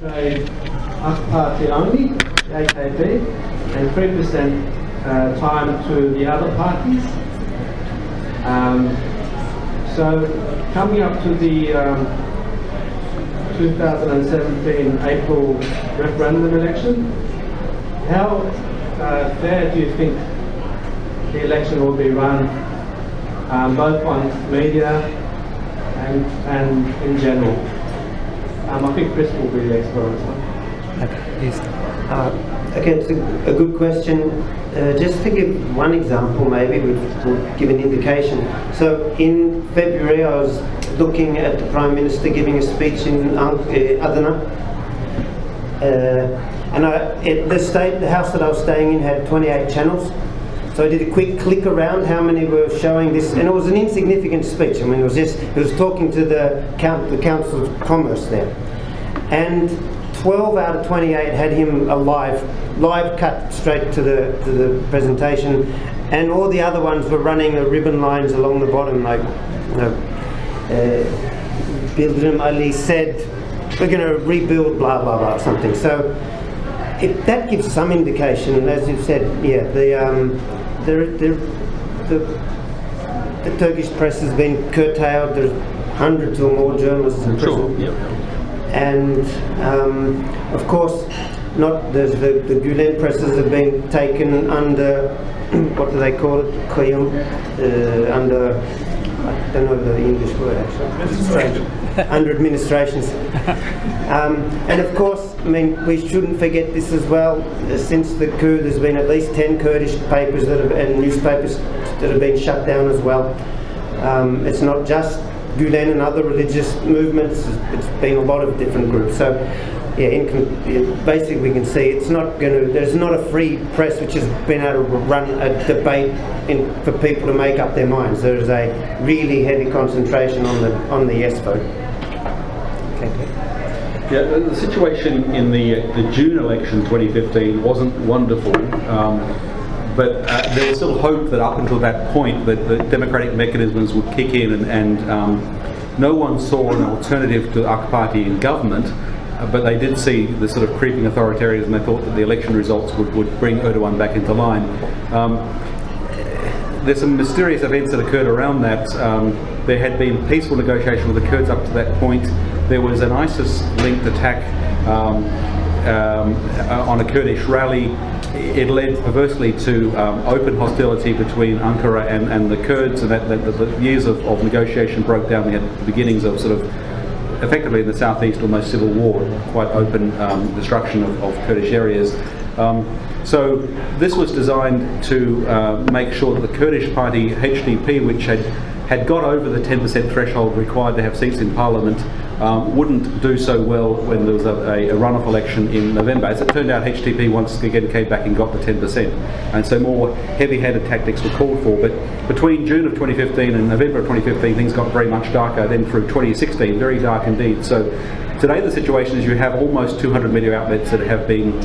trade Ak Party only, the AKP, and 3% time to the other parties. So coming up to the 2017 April referendum election, how fair do you think the election will be run, both on media and in general? I think Chris will be the expert on this one. Okay, yes. Okay, it's a good question. Just to give one example, maybe, which will give an indication. So in February, I was looking at the Prime Minister giving a speech in Adana. And the house that I was staying in had 28 channels. So I did a quick click around how many were showing this, and it was an insignificant speech. I mean, it was talking to the Council of Commerce there. And 12 out of 28 had him a live cut straight to the presentation, and all the other ones were running the ribbon lines along the bottom, like, you know, Bildirim Ali said, we're going to rebuild blah blah blah something. So if that gives some indication, and as you said, yeah, the Turkish press has been curtailed. There's hundreds or more journalists in prison. Sure. Yep. And of course, there's the Gülen presses have been taken under, what do they call it? Under, I don't know the English word actually. Under administrations. And of course, I mean, we shouldn't forget this as well. Since the coup, there's been at least 10 Kurdish papers and newspapers that have been shut down as well. It's not just Gülen and other religious movements. It's been a lot of different groups. So, yeah, basically we can see it's not going to. There's not a free press which has been able to run a debate for people to make up their minds. There is a really heavy concentration on the yes vote. Okay. Yeah, the situation in the June election 2015 wasn't wonderful. But there was still hope that up until that point that the democratic mechanisms would kick in, and no one saw an alternative to AK Party in government, but they did see the sort of creeping authoritarianism, and they thought that the election results would bring Erdogan back into line. There's some mysterious events that occurred around that. There had been peaceful negotiation with the Kurds up to that point. There was an ISIS-linked attack on a Kurdish rally. It led perversely to open hostility between Ankara and the Kurds, and that the years of negotiation broke down. We had the beginnings of sort of, effectively in the southeast, almost civil war, quite open destruction of Kurdish areas. So this was designed to make sure that the Kurdish party HDP, which had got over the 10% threshold required to have seats in parliament, wouldn't do so well when there was a runoff election in November. As it turned out, HDP once again came back and got the 10%, and so more heavy-handed tactics were called for. But between June of 2015 and November of 2015, things got very much darker. Then through 2016, very dark indeed. So today the situation is you have almost 200 media outlets that have been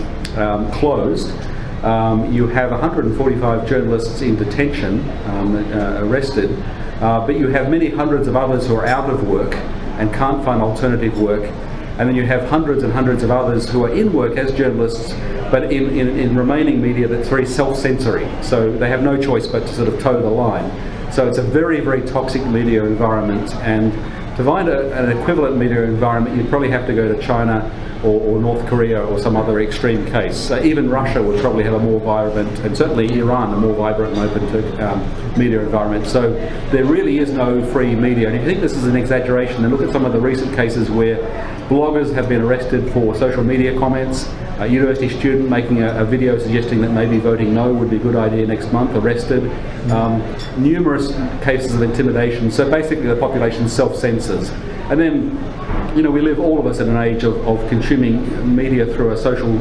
closed. You have 145 journalists in detention, arrested, but you have many hundreds of others who are out of work and can't find alternative work, and then you have hundreds and hundreds of others who are in work as journalists, but in remaining media that's very self-censoring, so they have no choice but to sort of toe the line. So it's a very, very toxic media environment, and to find an equivalent media environment, you'd probably have to go to China or North Korea or some other extreme case. Even Russia would probably have a more vibrant, and certainly Iran, a more vibrant and open media environment. So there really is no free media. And if you think this is an exaggeration, then look at some of the recent cases where bloggers have been arrested for social media comments. A university student making a video suggesting that maybe voting no would be a good idea next month, arrested. Numerous cases of intimidation. So basically the population self-censors. And then, you know, we live, all of us, in an age of consuming media through a social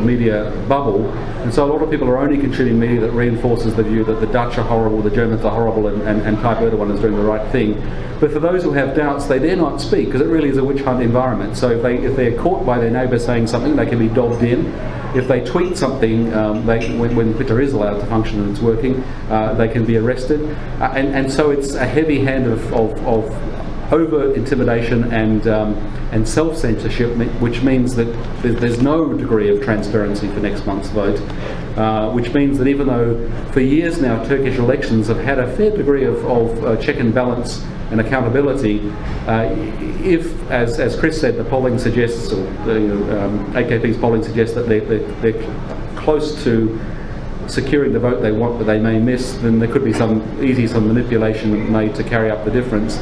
media bubble, and so a lot of people are only consuming media that reinforces the view that the Dutch are horrible, the Germans are horrible, and Tayyip Erdogan is doing the right thing. But for those who have doubts, they dare not speak, because it really is a witch hunt environment. So if they're caught by their neighbour saying something, they can be dobbed in. If they tweet something, when Twitter is allowed to function and it's working, they can be arrested. And so it's a heavy hand of over-intimidation and self-censorship, which means that there's no degree of transparency for next month's vote, which means that even though for years now Turkish elections have had a fair degree of check and balance and accountability, if, as Chris said, the polling suggests, or AKP's polling suggests that they're close to securing the vote they want but they may miss, then there could be some manipulation made to carry up the difference.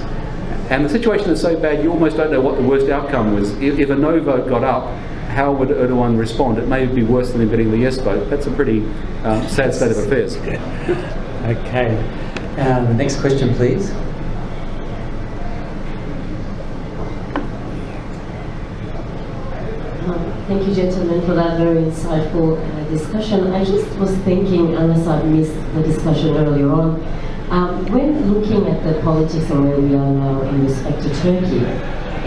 And the situation is so bad you almost don't know what the worst outcome was. If a no vote got up, how would Erdogan respond? It may be worse than him getting the yes vote. That's a pretty sad state of affairs. Okay. The next question, please. Thank you, gentlemen, for that very insightful discussion. I just was thinking, unless I missed the discussion earlier on, when looking at the politics and where we are now in respect to Turkey,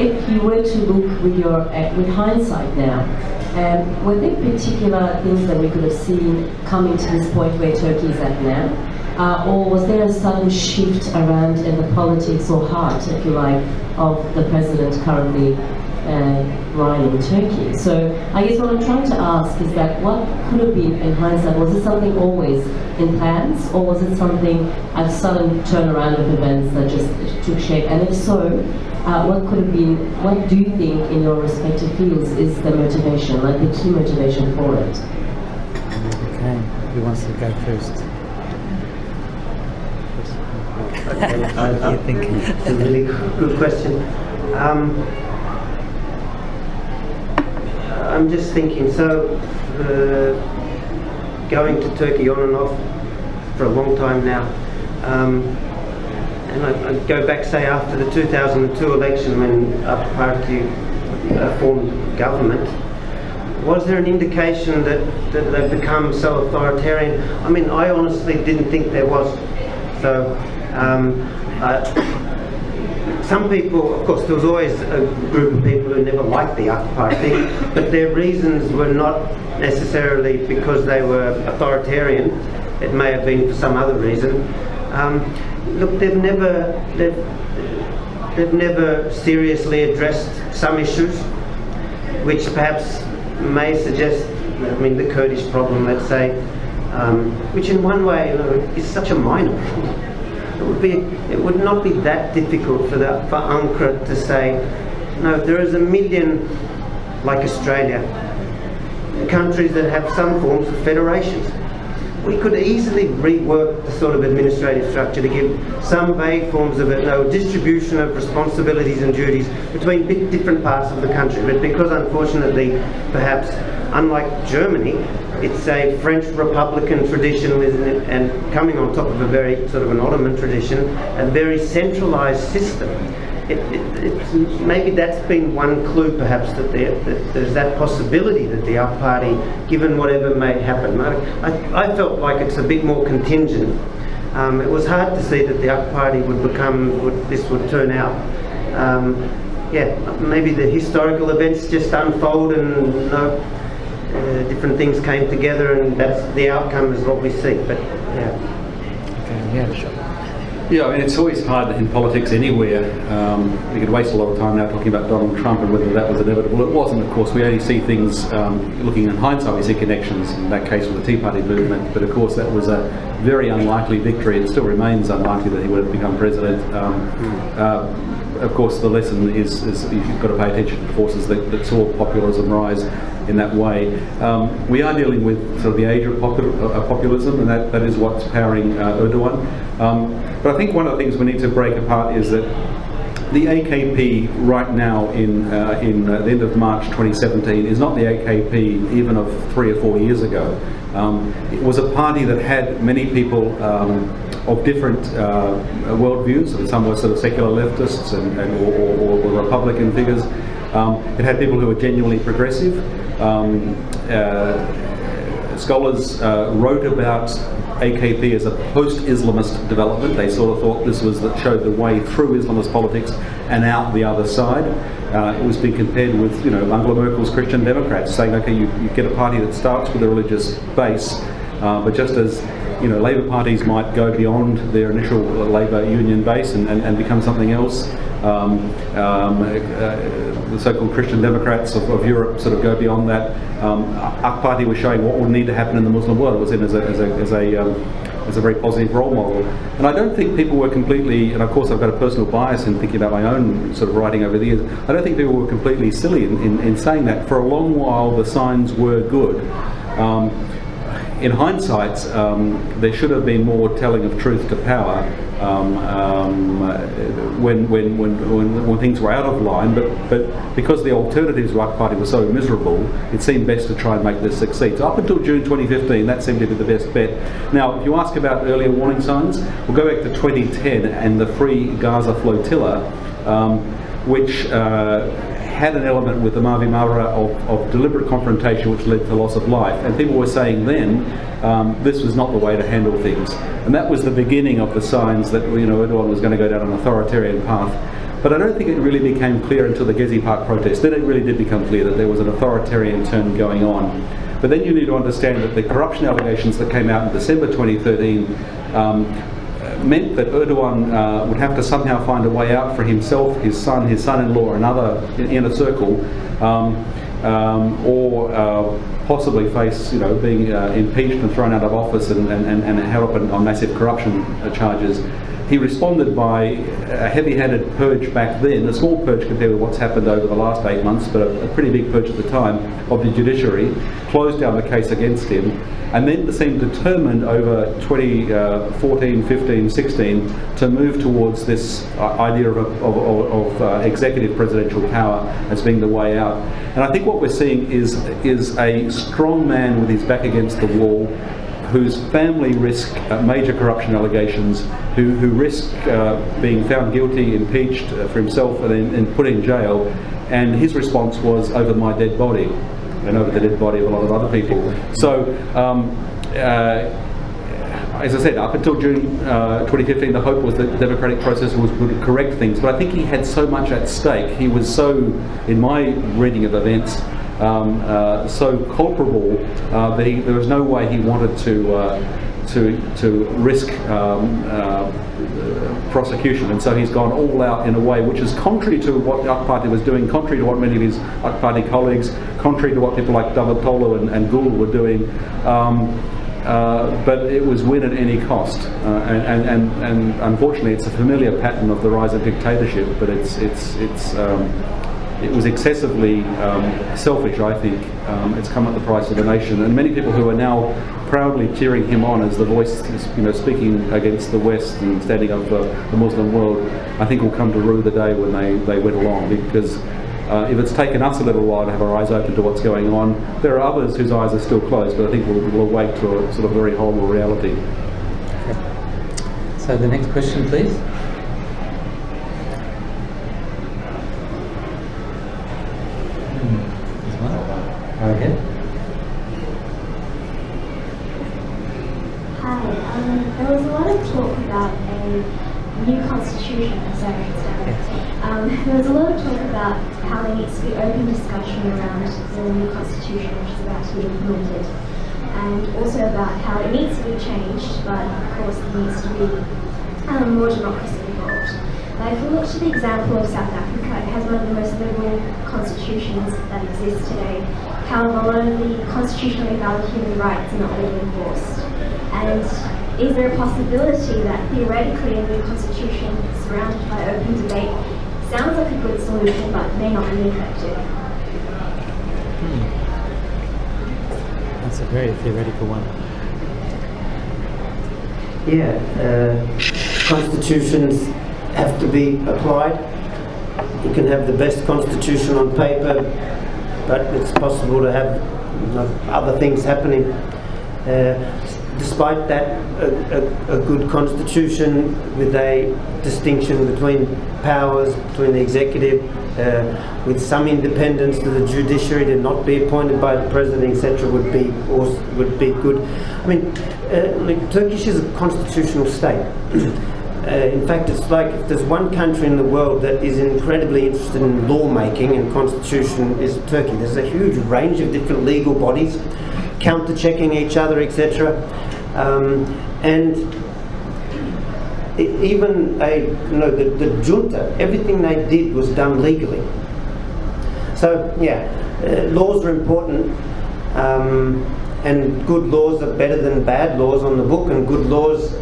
if you were to look with hindsight now, were there particular things that we could have seen coming to this point where Turkey is at now? Or was there a sudden shift around in the politics or heart, if you like, of the president currently running Turkey? So I guess what I'm trying to ask is that what could have been in hindsight, was it something always in plans, or was it something, a sudden turnaround of events that just took shape? And if so, what could have been, what do you think in your respective fields is the motivation, like the key motivation for it? Okay, who wants to go first? I think it's a really good question. I'm just thinking, so going to Turkey on and off for a long time now, and I go back, say, after the 2002 election when AKP Party formed government, was there an indication that they've become so authoritarian? I mean, I honestly didn't think there was. So some people, of course, there was always a group of people who never liked the AKP Party, but their reasons were not necessarily because they were authoritarian. It may have been for some other reason. Look, they've never seriously addressed some issues, which perhaps may suggest, I mean, the Kurdish problem, let's say, which in one way, is such a minor problem. It would not be that difficult for Ankara to say, no, there is a million, like Australia, countries that have some forms of federations. We could easily rework the sort of administrative structure to give some vague forms of distribution of responsibilities and duties between different parts of the country. But because unfortunately, perhaps, unlike Germany, it's a French Republican tradition and coming on top of a very sort of an Ottoman tradition, a very centralised system. Maybe that's been one clue, perhaps, that there's that possibility that the AKP Party, given whatever may happen. I felt like it's a bit more contingent. It was hard to see that the AKP Party would turn out. Maybe the historical events just unfold and different things came together, and that's the outcome is what we see. But Sure. Yeah, I mean, it's always hard in politics anywhere. We could waste a lot of time now talking about Donald Trump and whether that was inevitable. It wasn't, of course. We only see things, looking in hindsight, we see connections, in that case with the Tea Party movement. But of course, that was a very unlikely victory. It still remains unlikely that he would have become president. Of course, the lesson is you've got to pay attention to the forces that saw populism rise in that way. We are dealing with sort of the age of populism, and that is what's powering Erdogan. But I think one of the things we need to break apart is that the AKP right now in the end of March 2017 is not the AKP even of 3 or 4 years ago. It was a party that had many people of different worldviews. Some were sort of secular leftists or Republican figures. It had people who were genuinely progressive. Scholars wrote about AKP as a post-Islamist development. They sort of thought this was that showed the way through Islamist politics and out the other side. It was being compared with, Angela Merkel's Christian Democrats, saying, okay, you get a party that starts with a religious base, but just as Labour parties might go beyond their initial Labour union base and become something else, the so-called Christian Democrats of Europe sort of go beyond that. AK Party was showing what would need to happen in the Muslim world. It was in as a very positive role model. And I don't think people were completely, and of course I've got a personal bias in thinking about my own sort of writing over the years, I don't think people were completely silly in saying that. For a long while the signs were good. In hindsight, there should have been more telling of truth to power when things were out of line, but because the alternatives to AK Party were so miserable, it seemed best to try and make this succeed. So up until June 2015, that seemed to be the best bet. Now, if you ask about earlier warning signs, we'll go back to 2010 and the Free Gaza Flotilla, which had an element with the Mavi Marra of deliberate confrontation which led to loss of life. And people were saying then this was not the way to handle things. And that was the beginning of the signs that Erdogan was going to go down an authoritarian path. But I don't think it really became clear until the Gezi Park protest. Then it really did become clear that there was an authoritarian turn going on. But then you need to understand that the corruption allegations that came out in December 2013 meant that Erdogan would have to somehow find a way out for himself, his son-in-law, and other inner circle, or possibly face, being impeached and thrown out of office and held up on massive corruption charges. He responded by a heavy-handed purge back then, a small purge compared with what's happened over the last 8 months, but a pretty big purge at the time of the judiciary, closed down the case against him, and then seemed determined over 2014, 15, 16 to move towards this idea of executive presidential power as being the way out. And I think what we're seeing is a strong man with his back against the wall, whose family risk major corruption allegations, who risk being found guilty, impeached for himself, and then put in jail. And his response was, over my dead body, and over the dead body of a lot of other people. So, as I said, up until June 2015, the hope was that the democratic process would correct things. But I think he had so much at stake. He was so, in my reading of events, so culpable that there was no way he wanted to risk prosecution, and so he's gone all out in a way which is contrary to what the AK Party was doing, contrary to what many of his AK Party colleagues, contrary to what people like Davutoglu and Gül were doing. But it was win at any cost, and unfortunately, it's a familiar pattern of the rise of dictatorship. But it was excessively selfish, I think. It's come at the price of the nation, and many people who are now proudly cheering him on as the voice, speaking against the West and standing up for the Muslim world, I think will come to rue the day when they went along, because if it's taken us a little while to have our eyes open to what's going on, there are others whose eyes are still closed, but I think we'll awake to a sort of very horrible reality. Okay. So the next question, please. This one. Go ahead. Hi, there was a lot of talk about a new constitution, there was a lot of talk about how there needs to be open discussion around the new constitution which is about to be implemented, and also about how it needs to be changed, but of course there needs to be more democracy involved. But if we look to the example of South Africa, it has one of the most liberal constitutions that exists today. However, a lot of the constitutionally valid human rights are not really enforced. And is there a possibility that theoretically a new constitution surrounded by open debate sounds like a good solution but may not be effective? That's a very theoretical one. Yeah, constitutions have to be applied. You can have the best constitution on paper, but it's possible to have other things happening. Despite that, a good constitution with a distinction between powers, between the executive, with some independence to the judiciary, to not be appointed by the president, etc., would be good. I mean, Turkish is a constitutional state. In fact, it's like if there's one country in the world that is incredibly interested in lawmaking and constitution, is Turkey. There's a huge range of different legal bodies, counter-checking each other, etc. And even the junta, everything they did was done legally. So yeah, laws are important, and good laws are better than bad laws on the book, and good laws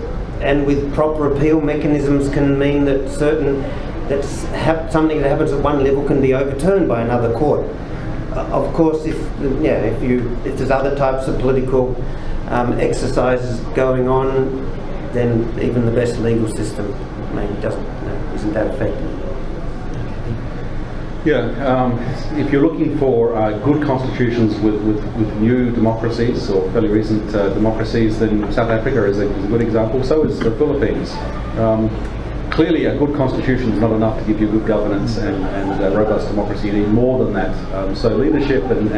and with proper appeal mechanisms can mean that something that happens at one level can be overturned by another court. Of course, if there's other types of political exercises going on, then even the best legal system maybe isn't that effective. Yeah, if you're looking for good constitutions with new democracies or fairly recent democracies, then South Africa is a good example. So is the Philippines. Clearly, a good constitution is not enough to give you good governance and robust democracy. You need more than that. So leadership and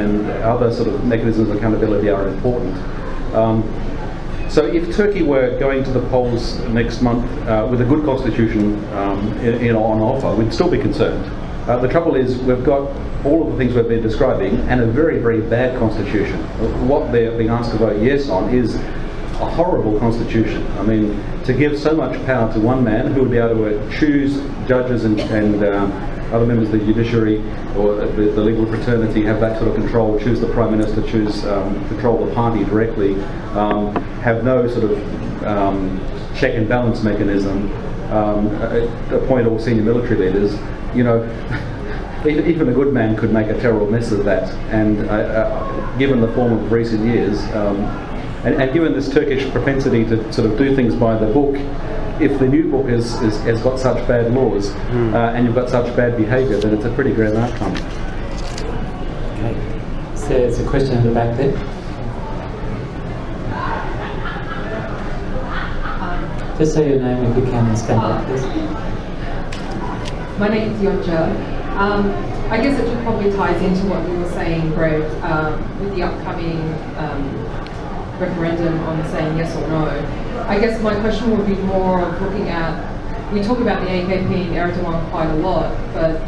other sort of mechanisms of accountability are important. So if Turkey were going to the polls next month with a good constitution on offer, we'd still be concerned. The trouble is we've got all of the things we've been describing and a very, very bad constitution. What they're being asked to vote yes on is a horrible constitution. I mean, to give so much power to one man who would be able to choose judges and other members of the judiciary or the legal fraternity, have that sort of control, choose the Prime Minister, control the party directly, have no sort of check and balance mechanism, appoint all senior military leaders. You know, even a good man could make a terrible mess of that, and given the form of recent years, and given this Turkish propensity to sort of do things by the book, if the new book has got such bad laws and you've got such bad behaviour, then it's a pretty grim outcome. Okay, so there's a question in the back there. Just say your name if you can and stand up, please. My name is Yonja. I guess it just probably ties into what you were saying, Greg, with the upcoming referendum on saying yes or no. I guess my question would be more of looking at, we talk about the AKP and Erdogan quite a lot, but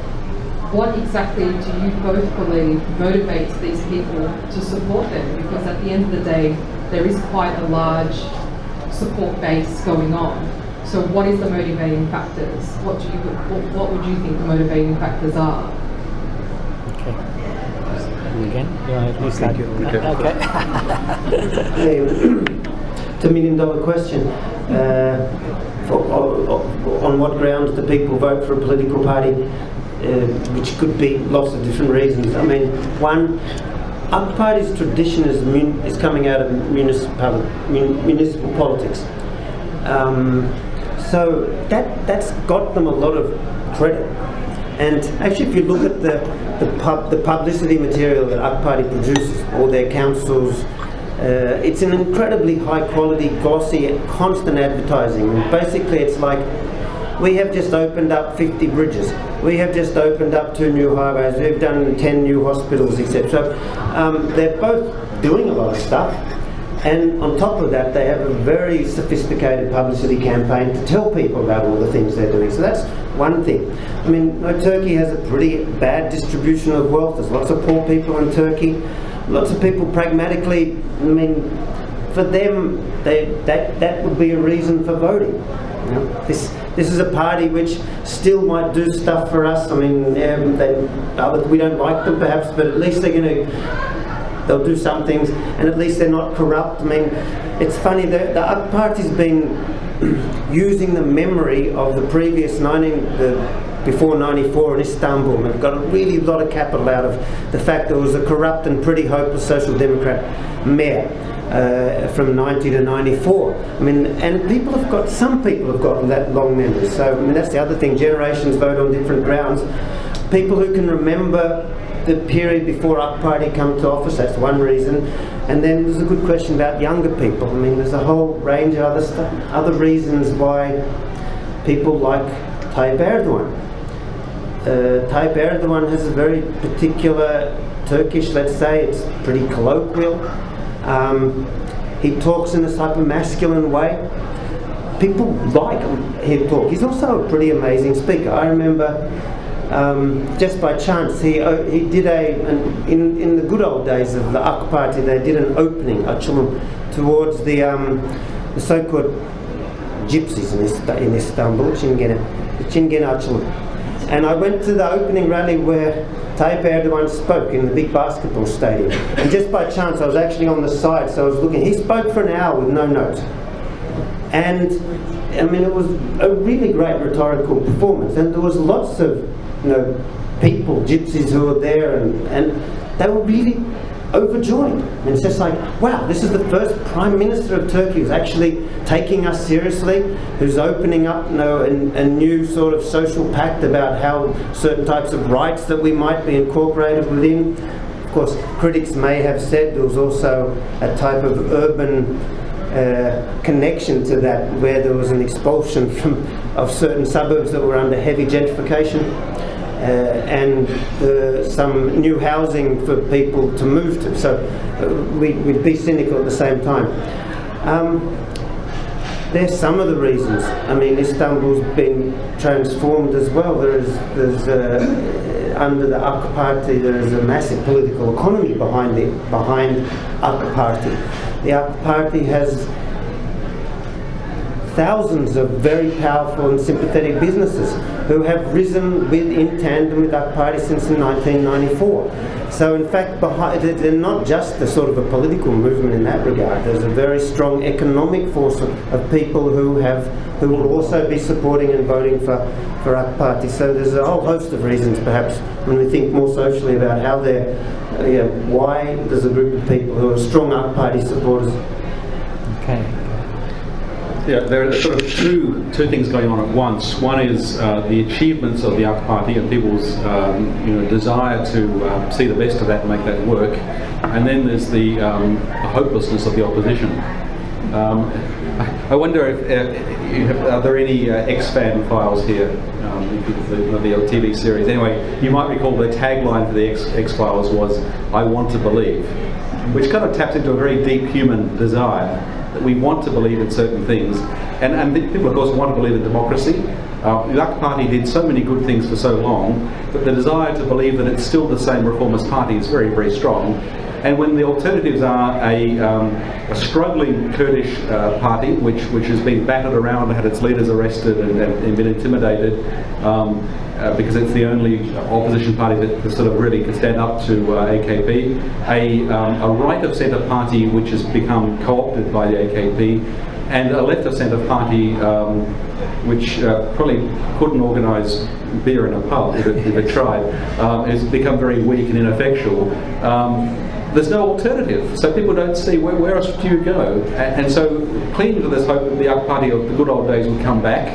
what exactly do you both believe motivates these people to support them? Because at the end of the day, there is quite a large support base going on. So what is the motivating factors? What would you think the motivating factors are? Okay. Again, you want to start? Okay. It's $1 million question. On what grounds do people vote for a political party? Which could be lots of different reasons. I mean, one, AK Party's tradition is coming out of municipal politics. So that's got them a lot of credit. And actually, if you look at the publicity material that AK Party produces, or their councils, it's an incredibly high quality, glossy, constant advertising. And basically, it's like, we have just opened up 50 bridges. We have just opened up 2 new highways. We've done 10 new hospitals, etc. So they're both doing a lot of stuff. And on top of that, they have a very sophisticated publicity campaign to tell people about all the things they're doing. So that's one thing. I mean, Turkey has a pretty bad distribution of wealth. There's lots of poor people in Turkey. Lots of people pragmatically, I mean, for them, that would be a reason for voting. You know, this is a party which still might do stuff for us. I mean, we don't like them perhaps, but at least they'll do some things, and at least they're not corrupt. I mean, it's funny that the AK Party's been using the memory of the previous before 94 in Istanbul, and got a really lot of capital out of the fact there was a corrupt and pretty hopeless Social Democrat mayor from 90 to 94. I mean, and some people have got that long memory. So, I mean, that's the other thing. Generations vote on different grounds. People who can remember the period before AK Party come to office, that's one reason. And then there's a good question about younger people. I mean, there's a whole range of other reasons why people like Tayyip Erdogan. Tayyip Erdogan has a very particular Turkish, let's say, it's pretty colloquial. He talks in a type of masculine way. People like him talk. He's also a pretty amazing speaker. I remember just by chance, he did in the good old days of the AK Party, they did an opening, towards the so-called gypsies in Istanbul, Çingene açılır. And I went to the opening rally where Tayyip Erdogan spoke in the big basketball stadium. And just by chance, I was actually on the side, so I was looking. He spoke for an hour with no notes. And, I mean, it was a really great rhetorical performance. And there was lots of, people, gypsies who were there, and they were really overjoyed. And it's just like, wow, this is the first Prime Minister of Turkey who's actually taking us seriously, who's opening up a new sort of social pact about how certain types of rights that we might be incorporated within. Of course, critics may have said there was also a type of urban connection to that, where there was an expulsion of certain suburbs that were under heavy gentrification. And some new housing for people to move to. So we'd be cynical at the same time. There's some of the reasons. I mean, Istanbul's been transformed as well. There's under the AK Party, there is a massive political economy behind AK Party. The AK Party has thousands of very powerful and sympathetic businesses who have risen in tandem with AK Party since 1994. So in fact, they're not just a sort of a political movement in that regard. There's a very strong economic force of people who will also be supporting and voting for AK Party. So there's a whole host of reasons, perhaps, when we think more socially about how why there's a group of people who are strong AK Party supporters. Okay. Yeah, there are sort of two things going on at once. One is the achievements of the AK Party and people's desire to see the best of that and make that work, and then there's the hopelessness of the opposition. I wonder if are there any X-Fan files here, the TV series. Anyway, you might recall the tagline for the X-Files was "I want to believe," which kind of taps into a very deep human desire. That we want to believe in certain things, and people of course want to believe in democracy. The AK Party did so many good things for so long that the desire to believe that it's still the same reformist party is very, very strong. And when the alternatives are a struggling Kurdish party which has been battered around and had its leaders arrested and been intimidated because it's the only opposition party that sort of really can stand up to AKP, a right of centre party which has become co-opted by the AKP, and a left of centre party which probably couldn't organise beer in a pub if it tried, has become very weak and ineffectual. There's no alternative, so people don't see where else do you go, and so clinging to this hope that the AK Party of the good old days would come back,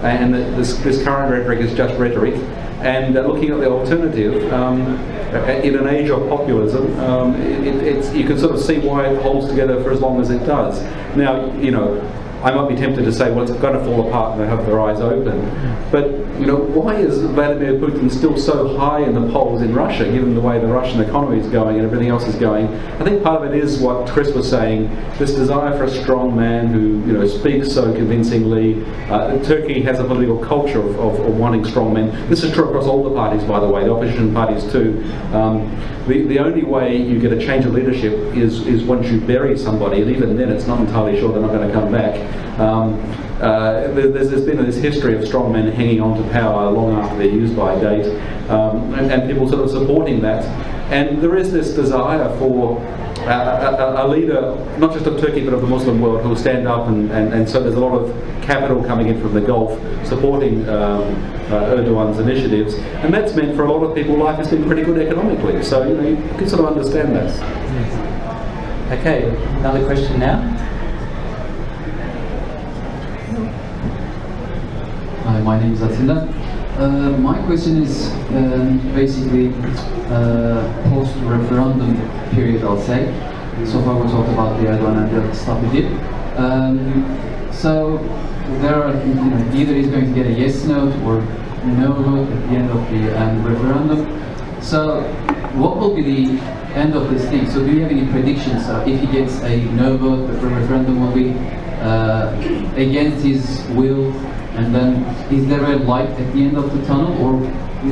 and that this current rhetoric is just rhetoric, and looking at the alternative in an age of populism, you can sort of see why it holds together for as long as it does. Now, I might be tempted to say, well, it's going to fall apart and they have their eyes open. But, why is Vladimir Putin still so high in the polls in Russia, given the way the Russian economy is going and everything else is going? I think part of it is what Chris was saying, this desire for a strong man who, speaks so convincingly. Turkey has a political culture of wanting strong men. This is true across all the parties, by the way, the opposition parties too. The only way you get a change of leadership is once you bury somebody, and even then it's not entirely sure they're not going to come back. There's been this history of strong men hanging on to power long after their use-by date, and people sort of supporting that. And there is this desire for a leader, not just of Turkey but of the Muslim world, who will stand up, and so there's a lot of capital coming in from the Gulf supporting Erdogan's initiatives, and that's meant for a lot of people life has been pretty good economically, so you can sort of understand that. Yes. Okay, another question now. Hi, my name is Atilla. My question is basically post-referendum period, I'll say. So far we talked about the Erdogan and the stuff we did. So there are, either he's going to get a yes note or no vote at the end of the referendum. So what will be the end of this thing? So do you have any predictions? If he gets a no vote, the referendum will be against his will, and then is there a light at the end of the tunnel, or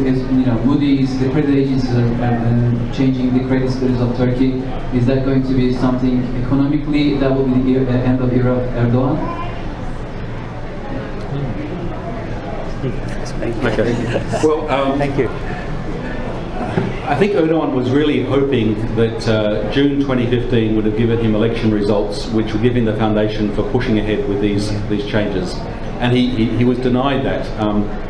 is, Moody's, the credit agencies are changing the credit scores of Turkey? Is that going to be something economically that will be the end of era of Erdogan? Okay. Well, Thank you. I think Erdogan was really hoping that June 2015 would have given him election results which would give him the foundation for pushing ahead with these changes. And he was denied that.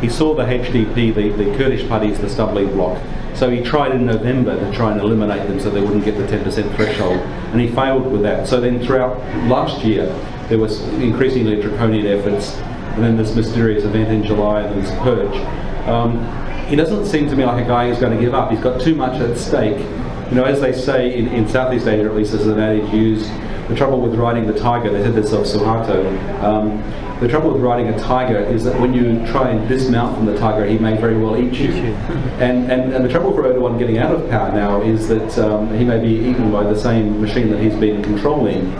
He saw the HDP, the Kurdish party, as the stumbling block. So he tried in November to try and eliminate them so they wouldn't get the 10% threshold. And he failed with that. So then throughout last year, there was increasingly draconian efforts. And then this mysterious event in July and this purge. He doesn't seem to me like a guy who's going to give up. He's got too much at stake. You know, as they say in Southeast Asia, at least, as an adage used, the trouble with riding the tiger, they said this of Suharto, the trouble with riding a tiger is that when you try and dismount from the tiger, he may very well eat you. And the trouble for Erdogan getting out of power now is that he may be eaten by the same machine that he's been controlling.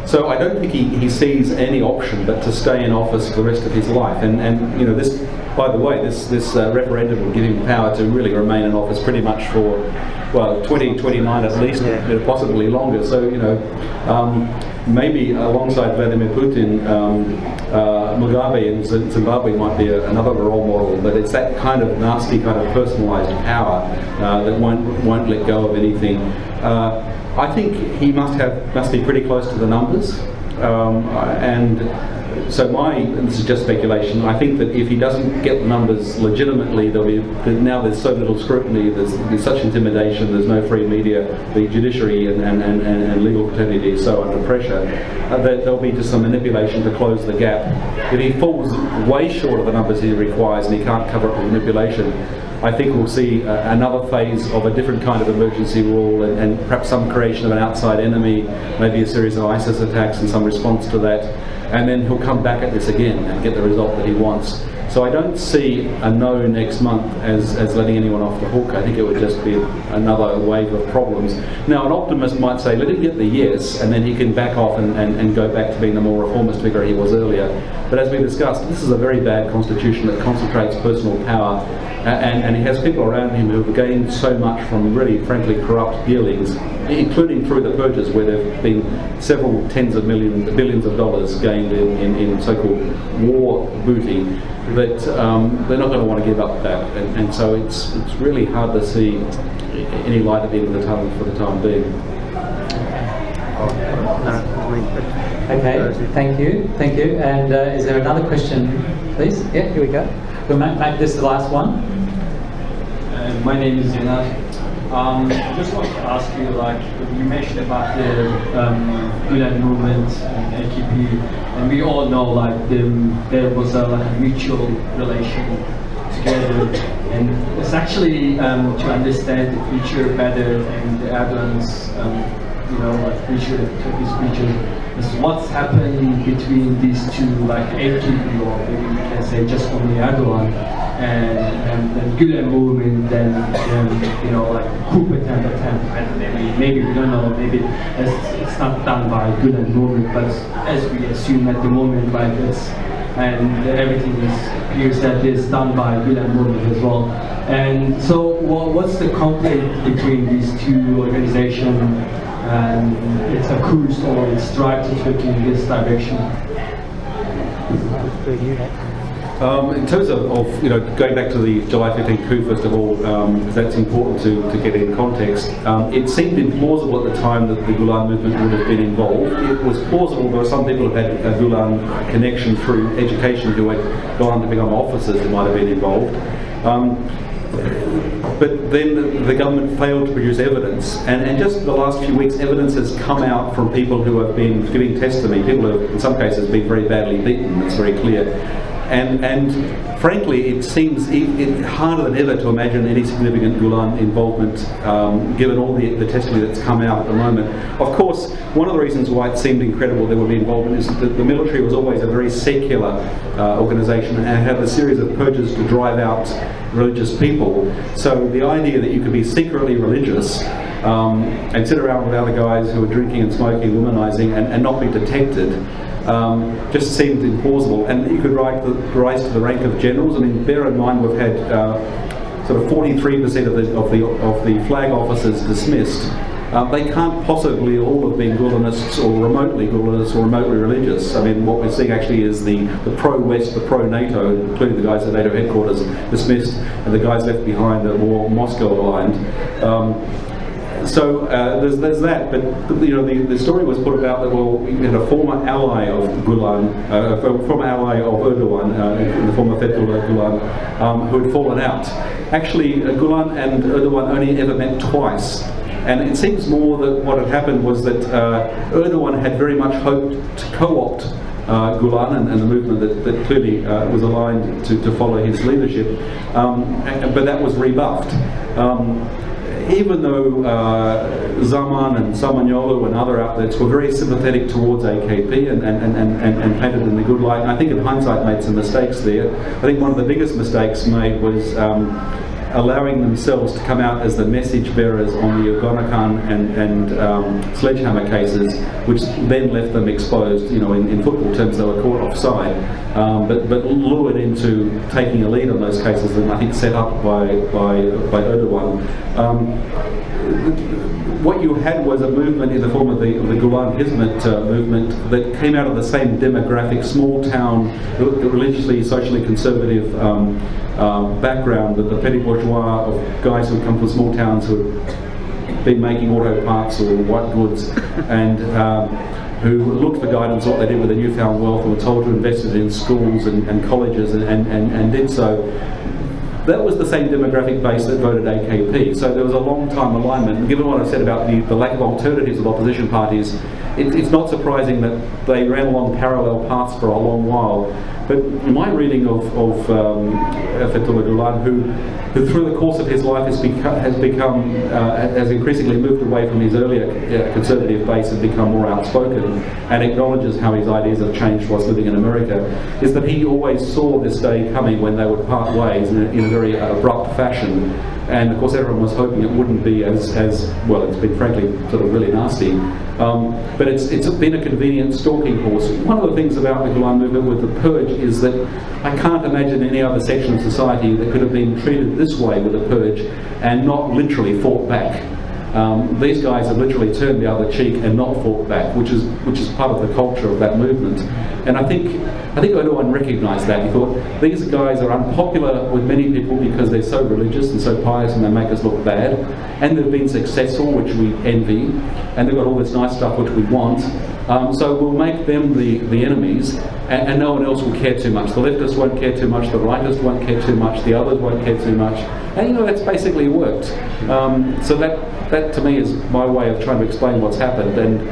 So I don't think he sees any option but to stay in office for the rest of his life. And you know, this, by the way, this referendum will give him power to really remain in office pretty much for, well, 2029 at least, possibly longer. So, you know, maybe alongside Vladimir Putin, Mugabe in Zimbabwe might be another role model, but it's that kind of nasty, kind of personalised power that won't let go of anything. I think he must be pretty close to the numbers, and so this is just speculation, I think that if he doesn't get the numbers legitimately, now there's so little scrutiny, there's such intimidation, there's no free media, the judiciary and legal fraternity is so under pressure, that there'll be just some manipulation to close the gap. If he falls way short of the numbers he requires and he can't cover up with manipulation, I think we'll see another phase of a different kind of emergency rule and perhaps some creation of an outside enemy, maybe a series of ISIS attacks and some response to that, and then he'll come back at this again and get the result that he wants. So I don't see a no next month as letting anyone off the hook. I think it would just be another wave of problems. Now, an optimist might say, let him get the yes, and then he can back off and go back to being the more reformist figure he was earlier. But as we discussed, this is a very bad constitution that concentrates personal power, and he has people around him who have gained so much from really, frankly, corrupt dealings, including through the purges, where there have been several tens of billions of dollars gained in so-called war booty, that they're not going to want to give up that. And so it's really hard to see any light at the end of the tunnel for the time being. Okay, thank you. And is there another question, please? Yeah, here we go. We'll make this the last one. My name is Zeynep. I just want to ask you, like, you mentioned about the Gülen movement and AKP, and we all know, like, there was a mutual relation together, and it's actually to understand the future better and Erdogan's, future, Turkey's future, is what's happening between these two, like AKP, or maybe we can say just only Erdogan, and the Gülen movement, then like coup attempt, and maybe we don't know, maybe it's not done by Gülen movement, but as we assume at the moment, like it's, and everything appears that is done by Gülen movement as well. And so, what's the conflict between these two organizations? And it's a course or it's drive to Turkey in this direction. In terms of going back to the July 15 coup, first of all, because that's important to get in context, it seemed implausible at the time that the Gulen movement would have been involved. It was plausible. There were some people who had a Gulen connection through education who had gone on to become officers who might have been involved. But then the government failed to produce evidence, and just the last few weeks evidence has come out from people who have been giving testimony, people who have in some cases been very badly beaten, it's very clear. And frankly, it seems harder than ever to imagine any significant Gulen involvement, given all the testimony that's come out at the moment. Of course, one of the reasons why it seemed incredible there would be involvement is that the military was always a very secular organisation and had a series of purges to drive out religious people. So the idea that you could be secretly religious and sit around with other guys who are drinking and smoking, womanizing, and not be detected, just seemed implausible. And you could rise to the rank of generals. I mean, bear in mind we've had sort of 43% of the flag officers dismissed, they can't possibly all have been Gulenists or remotely religious. I mean, what we're seeing actually is the pro-West, the pro-NATO, including the guys at NATO headquarters, dismissed, and the guys left behind are more Moscow-aligned. So there's that, but the story was put about that, well, we had a former ally of Gulen, a former ally of Erdogan, the former Fethullah Gulen, who had fallen out. Actually, Gulen and Erdogan only ever met twice. And it seems more that what had happened was that Erdogan had very much hoped to co-opt Gulen and the movement that clearly was aligned to follow his leadership, but that was rebuffed. Even though Zaman and Samaniolu and other outlets were very sympathetic towards AKP and painted in the good light, and I think in hindsight made some mistakes there. I think one of the biggest mistakes made was allowing themselves to come out as the message bearers on the Erdogan and Sledgehammer cases, which then left them exposed. In football terms, they were caught offside, but lured into taking a lead on those cases, and I think set up by Erdogan. What you had was a movement in the form of the Gulen Hizmet movement that came out of the same demographic, small town, religiously, socially conservative background, that the petty bourgeois of guys who come from small towns who had been making auto parts or white goods, and who looked for guidance what they did with their newfound wealth and were told to invest it in schools and colleges and did so. That was the same demographic base that voted AKP. So there was a long time alignment. And given what I've said about the lack of alternatives of opposition parties, it's not surprising that they ran along parallel paths for a long while. But my reading of Fethullah Gulen, who through the course of his life has increasingly moved away from his earlier conservative base and become more outspoken, and acknowledges how his ideas have changed whilst living in America, is that he always saw this day coming when they would part ways in a very abrupt fashion. And of course everyone was hoping it wouldn't be as well. It's been frankly sort of really nasty, but it's been a convenient stalking horse. One of the things about the Gulen movement with the purge is that I can't imagine any other section of society that could have been treated this way with a purge and not literally fought back. These guys have literally turned the other cheek and not fought back, which is part of the culture of that movement. And I think Erdogan recognised that. He thought, these guys are unpopular with many people because they're so religious and so pious and they make us look bad, and they've been successful, which we envy, and they've got all this nice stuff which we want. So we'll make them the enemies, and no one else will care too much. The leftists won't care too much, the rightists won't care too much, the others won't care too much. And that's basically worked. So that to me is my way of trying to explain what's happened. And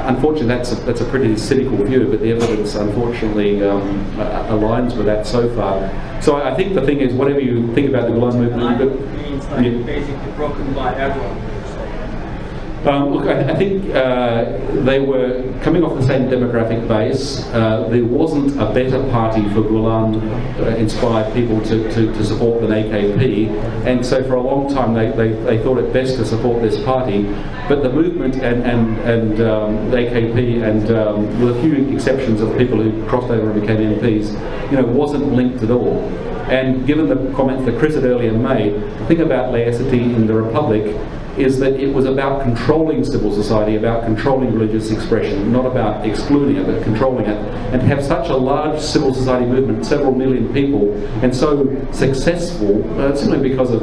unfortunately that's a pretty cynical view, but the evidence unfortunately aligns with that so far. So I think the thing is, whatever you think about the Gulen movement, means like basically broken by everyone. Look, I think they were coming off the same demographic base. There wasn't a better party for Gulen inspired people to support than AKP, and so for a long time they thought it best to support this party. But the movement and the AKP, and with a few exceptions of people who crossed over and became MPs, wasn't linked at all. And given the comments that Chris had earlier made, the thing about laicity in the Republic is that it was about controlling civil society, about controlling religious expression, not about excluding it, but controlling it. And to have such a large civil society movement, several million people, and so successful, simply because of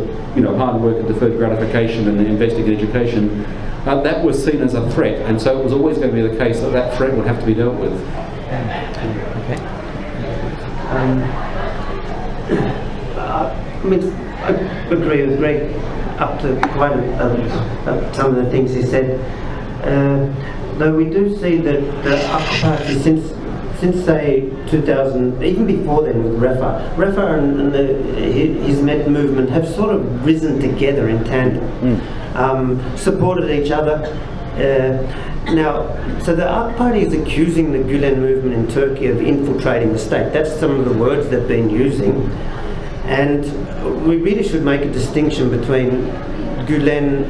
hard work and deferred gratification and investing in education, that was seen as a threat. And so it was always going to be the case that threat would have to be dealt with. Okay. I agree with Greg up to quite some of the things he said. Though we do see that the upper party since say 2000, even before then with Refa and the Hizmet movement have sort of risen together in tandem, supported each other. Now, so the AK Party is accusing the Gülen movement in Turkey of infiltrating the state. That's some of the words they've been using. And we really should make a distinction between Gülen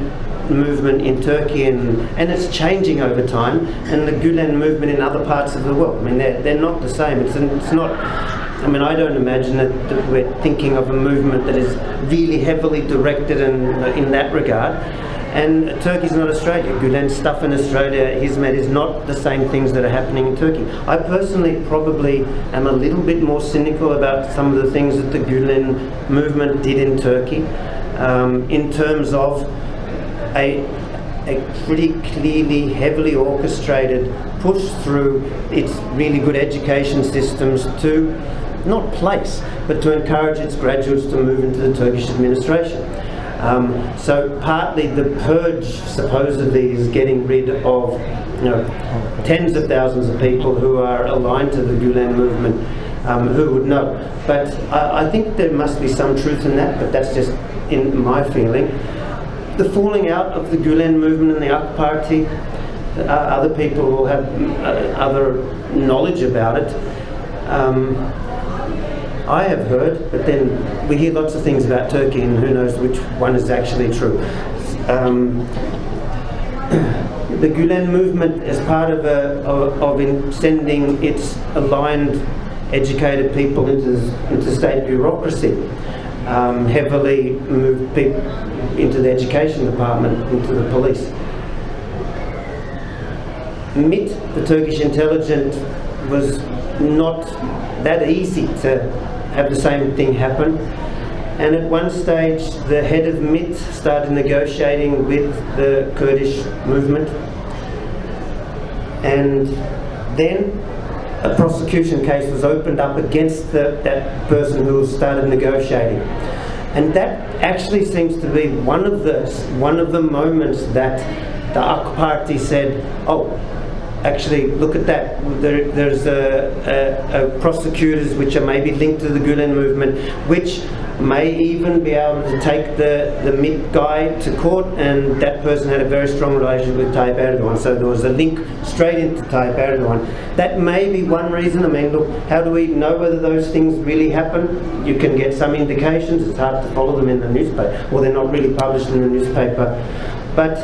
movement in Turkey and it's changing over time, and the Gülen movement in other parts of the world. I mean, they're not the same. It's not. I mean, I don't imagine that we're thinking of a movement that is really heavily directed in that regard. And Turkey's not Australia. Gulen stuff in Australia, Hizmet, is not the same things that are happening in Turkey. I personally probably am a little bit more cynical about some of the things that the Gulen movement did in Turkey, in terms of a pretty clearly, heavily orchestrated push through its really good education systems to not place, but to encourage its graduates to move into the Turkish administration. So partly the purge supposedly is getting rid of, tens of thousands of people who are aligned to the Gulen movement, who would know. But I think there must be some truth in that, but that's just in my feeling. The falling out of the Gulen movement and the AK Party, other people will have other knowledge about it. I have heard, but then we hear lots of things about Turkey and who knows which one is actually true. The Gulen movement is part of sending its aligned, educated people into state bureaucracy, heavily moved people into the education department, into the police. MIT, the Turkish intelligence, was not that easy to have the same thing happen, and at one stage the head of MIT started negotiating with the Kurdish movement, and then a prosecution case was opened up against that person who started negotiating, and that actually seems to be one of the moments that the AK Party said, oh, actually, look at that. There's prosecutors which are maybe linked to the Gulen movement, which may even be able to take the MIT guy to court, and that person had a very strong relationship with Tayyip Erdogan, so there was a link straight into Tayyip Erdogan. That may be one reason. I mean, look, how do we know whether those things really happen? You can get some indications. It's hard to follow them in the newspaper. Well, they're not really published in the newspaper. But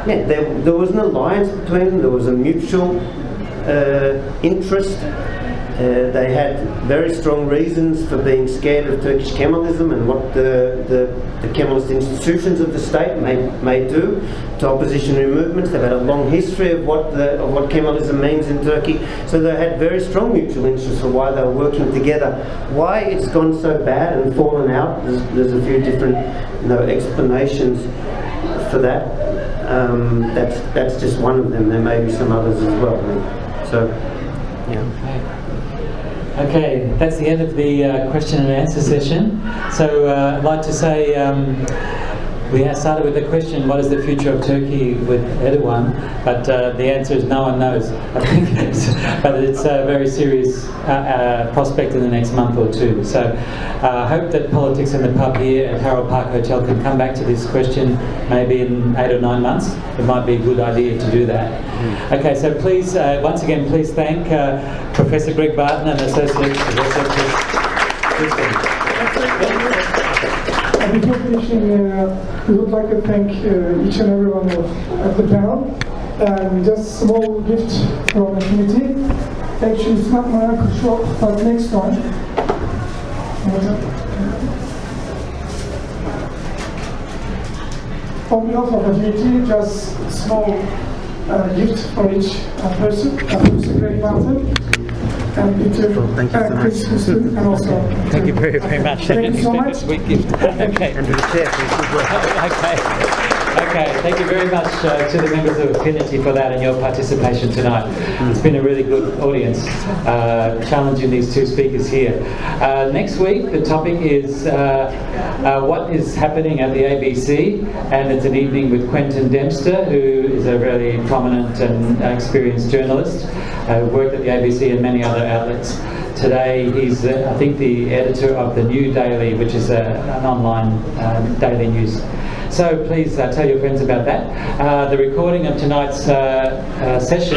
there was an alliance between them. There was a mutual interest. They had very strong reasons for being scared of Turkish Kemalism and what the Kemalist institutions of the state may do to oppositionary movements. They've had a long history of what Kemalism means in Turkey. So they had very strong mutual interests for why they were working together. Why it's gone so bad and fallen out, there's a few different explanations for that. That's just one of them. There may be some others as well. So, yeah. Okay, that's the end of the question and answer session. So I'd like to say we have started with the question, what is the future of Turkey with Erdogan? But the answer is no one knows, I think. But it's a very serious prospect in the next month or two. So I hope that Politics in the Pub here at Harold Park Hotel can come back to this question maybe in 8 or 9 months. It might be a good idea to do that. Okay, so please, once again, please thank Professor Greg Barton and Associate Professor. Before finishing, we would like to thank each and every one of the panel. And just a small gift from the committee. Actually, it's not my uncle shop, but next one. On behalf of the committee, just a small gift for each person. Professor Greg Barton. And Peter, thank you so much. Chris Houston, and also Thank you very, very much. Thank you so much. Sweet gift. Okay. And to the chair, please. Okay, thank you very much to the members of Affinity for that and your participation tonight. It's been a really good audience, challenging these two speakers here. Next week, the topic is what is happening at the ABC, and it's an evening with Quentin Dempster, who is a really prominent and experienced journalist, worked at the ABC and many other outlets. Today he's, I think, the editor of the New Daily, which is an online daily news. So please tell your friends about that. The recording of tonight's session